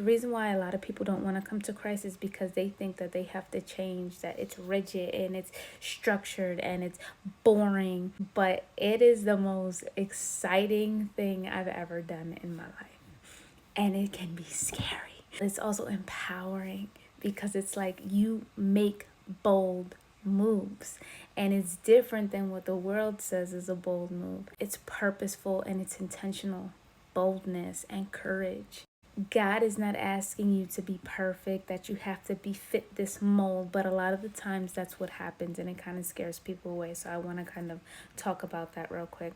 reason why a lot of people don't want to come to Christ is because they think that they have to change, that it's rigid and it's structured and it's boring. But it is the most exciting thing I've ever done in my life. And it can be scary. It's also empowering because it's like you make bold moves, and it's different than what the world says is a bold move. It's purposeful and it's intentional boldness and courage. God is not asking you to be perfect, that you have to be fit this mold, but a lot of the times that's what happens, and it kind of scares people away. So I want to kind of talk about that real quick.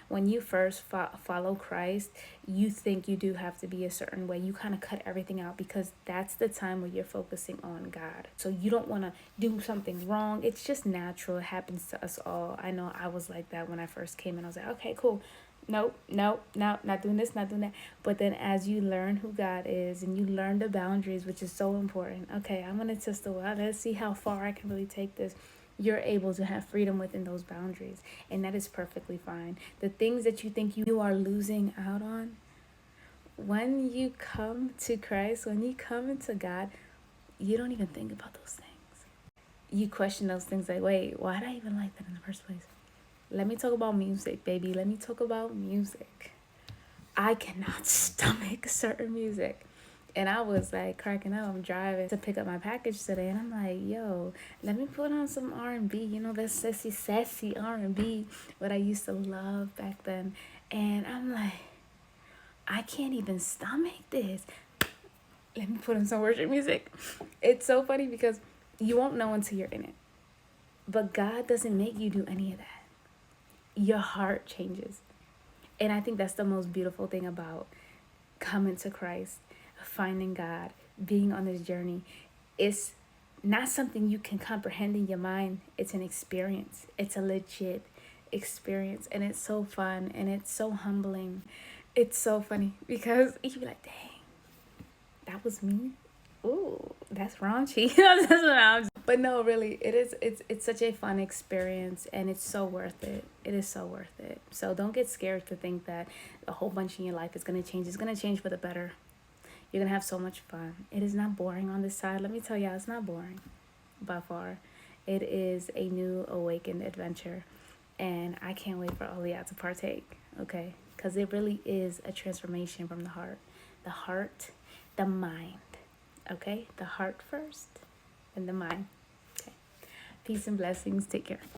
When you first follow Christ, you think you do have to be a certain way. You kind of cut everything out because that's the time where you're focusing on God. So you don't want to do something wrong. It's just natural. It happens to us all. I know I was like that when I first came in. I was like, okay, cool. Nope, no, not doing this, not doing that. But then as you learn who God is and you learn the boundaries, which is so important. Okay, I'm going to test the water. Let's see how far I can really take this. You're able to have freedom within those boundaries. And that is perfectly fine. The things that you think you are losing out on, when you come to Christ, when you come into God, you don't even think about those things. You question those things like, wait, why did I even like that in the first place? Let me talk about music, baby. Let me talk about music. I cannot stomach certain music. And I was like cracking up. I'm driving to pick up my package today, and I'm like, yo, let me put on some R&B. You know, that sassy R&B, what I used to love back then. And I'm like, I can't even stomach this. Let me put on some worship music. It's so funny because you won't know until you're in it. But God doesn't make you do any of that. Your heart changes. And I think that's the most beautiful thing about coming to Christ, finding God, being on this journey. It's not something you can comprehend in your mind. It's an experience. It's a legit experience. And it's so fun and it's so humbling. It's so funny because you be like, dang, that was me. Ooh, that's raunchy. But no, really, it's such a fun experience, and it's so worth it. It is so worth it. So don't get scared to think that a whole bunch in your life is going to change. It's going to change for the better. You're going to have so much fun. It is not boring on this side. Let me tell y'all, it's not boring by far. It is a new awakened adventure, and I can't wait for all of y'all to partake, okay? Because it really is a transformation from the heart, the mind, okay? The heart first and the mind. Okay. Peace and blessings. Take care.